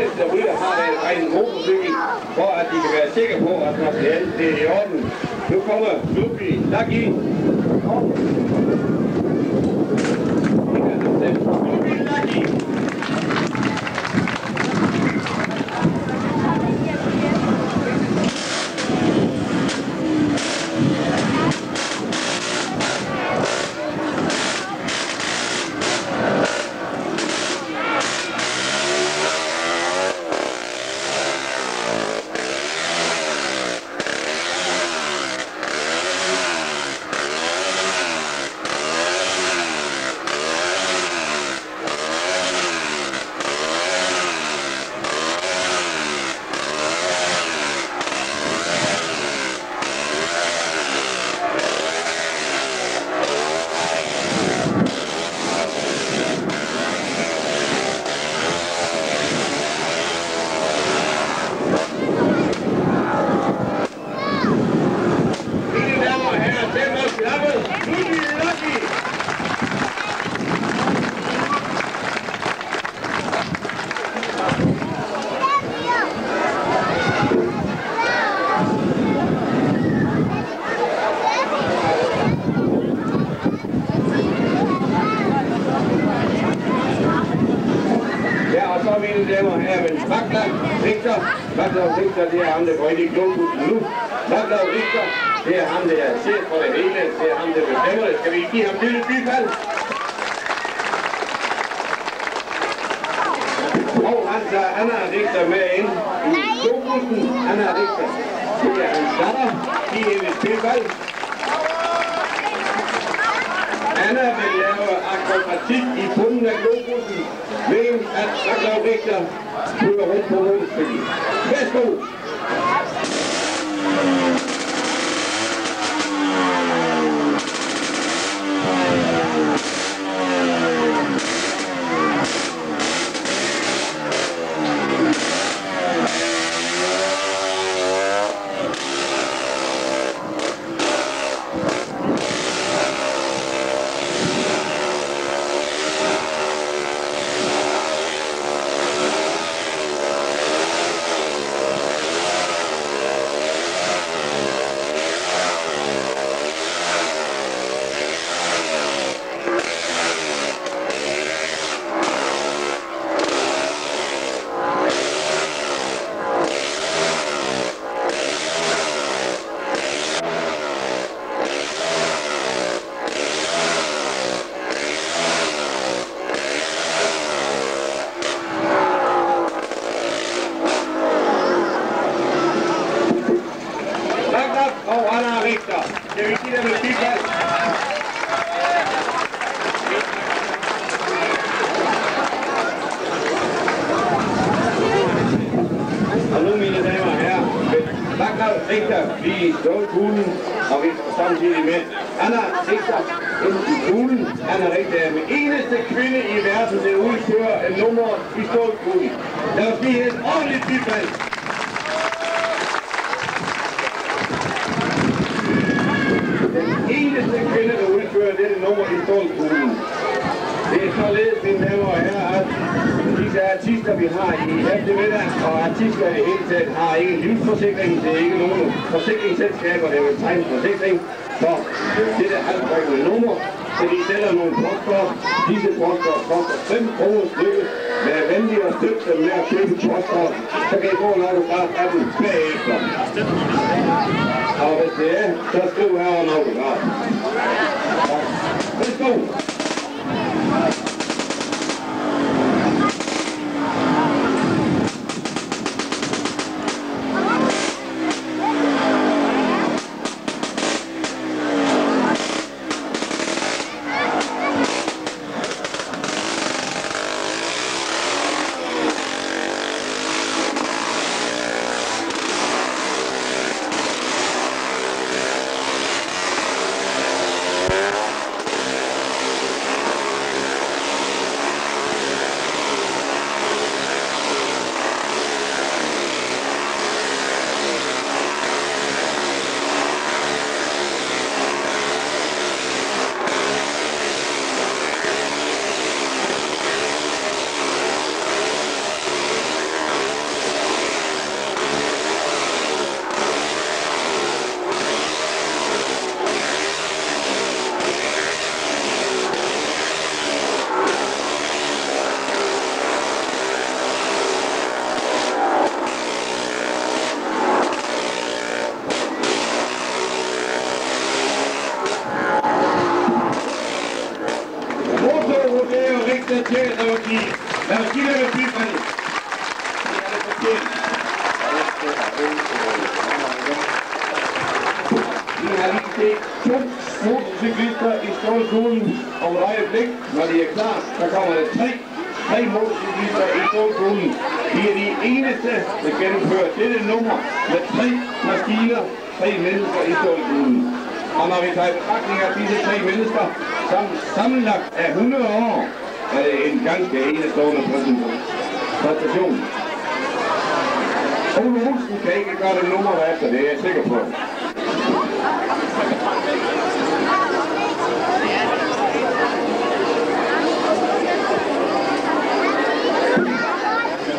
fleste rytter har deres egen motorcykel, for at de kan være sikre på, at materialet er i orden. Nu kommer Lucky Lucky. Victor, det er ham, der går ind i klubhuset nu. Vaglav Victor, det er ham, der er chef for det hele. Det er ham, der bestemmer det. Skal vi give ham lille bifald? Og han tager Anna Victor med ind i klubhusen. Anna Victor, det er hans datter. Giv hende et bifald. Anna vil lave akrobatik i bunden af klubhusen, mens at Vaglav Victor kører rundt på motorcykel. Værsgo! Vi står i kuglen, og vi står samtidig med Anna Victor ind i kuglen. Anna Victor er den eneste kvinde i verden, der udfører et nummer i stålkuglen. Lad os give et ordentligt bifald. Den eneste kvinde, der udfører dette nummer i stålkuglen. Det er således, mine damer og herrer, at disse artister, vi har i eftermiddag, og artister i hele taget, har ikke livsforsikring. Det er ikke nogen forsikringsselskaber, der vil tegne forsikring for dette halvbrækkende nummer. Så de sælger nogle postkort. Disse postkort koster 5 kroner stykket. Vær venlig og støtte dem med at købe postkort, så kan I få en autograf af dem bagefter. Og hvis det er, så skriv her en autograf. Værsgo! se 2 motorcyklister i stålkuglen om et øjeblik. Når de er klar, så kommer der 3 motorcyklister i stålkuglen. De er de eneste, der gennemfører dette nummer med 3 maskiner, 3 mennesker i stålkuglen. Og når vi tager i betragtning af disse 3 mennesker, som sammenlagt er 100 år, er det en ganske enestående præstation. Ole Olsen kan ikke gøre det nummer efter, det er jeg sikker på.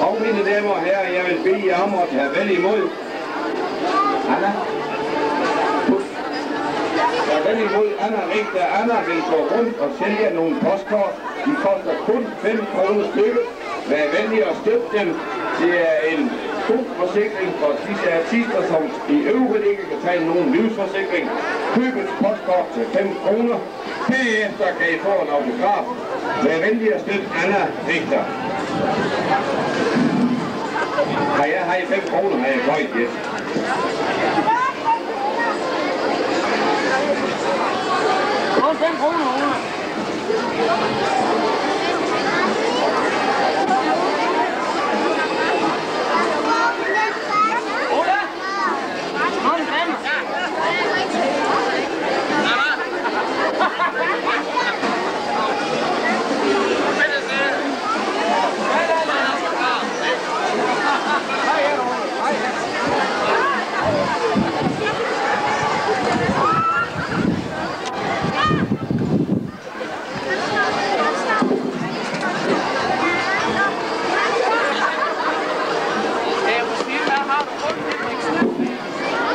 Og mine damer og herrer, jeg vil bede jer om at tage vel imod. Anna? Tag vel imod Anna Richter. Anna vil gå rundt og sælge nogle postkort. De koster kun 5 kroner stykket. Vær venlig at støtte dem. Det er en god forsikring for disse artister, som i øvrigt ikke kan tage nogen livsforsikring. Køb et postkort til 5 kroner. Herefter kan I få en autograf. Vær venlig at støtte Anna Richter. Har I 5 kroner, har jeg højt, yes. Kun 5 kroner, Ole. Ole! Kom, kom!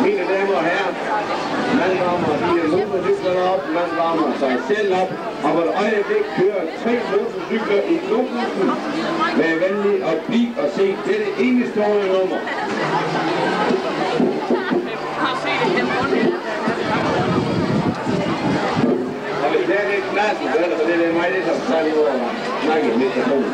Mine damer og herrer, man varmer de motorcyklerne op, man varmer sig selv op, og på et øjeblik kører 3 motorcykler i klubhusen. Vær venlig og bliv og se dette enestående nummer. Og hvis det er lidt klassen, så er det for det er mig, det som tager lige over og snakke i mikrofonen.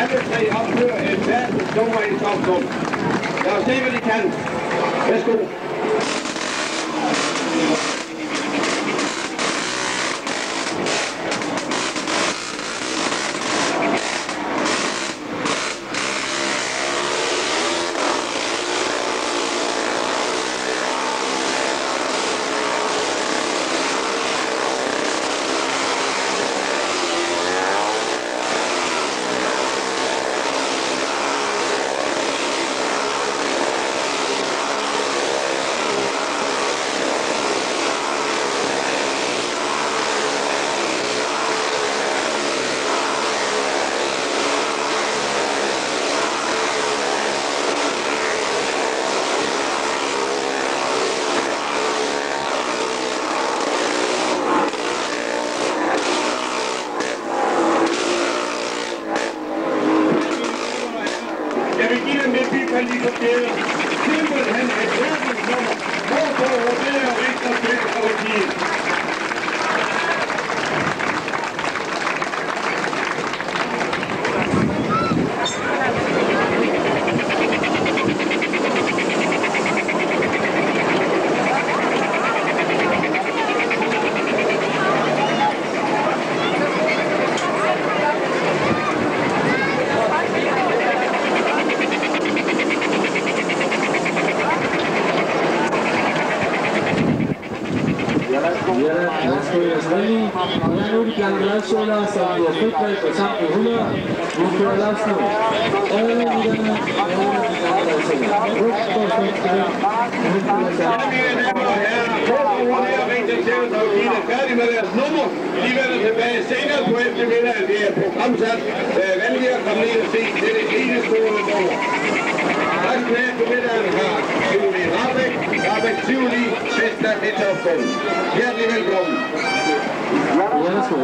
Alle 3 opfører et verdensnummer i Topsum. Lad os se, hvad de kan. Værsgo. forkert. Simpelthen et verdensnummer. Hvorfor vurderer Rigsdagsspil og Kiel? Nu de gamle gladskåler, som bliver fritvalgt på sammen med 100. Nu kører Larsen ud. Alle midterne, de gamle gladskåler. Færdig med deres nummer. De vender tilbage senere på eftermiddagen. Det er programsat. Venlig at komme ned og se. Det er det enestående nummer. Resten af eftermiddagen har Tivoli Rabeck Tivoli, Festa Etterfond. Hjertelig velkommen. Ja, værsgo.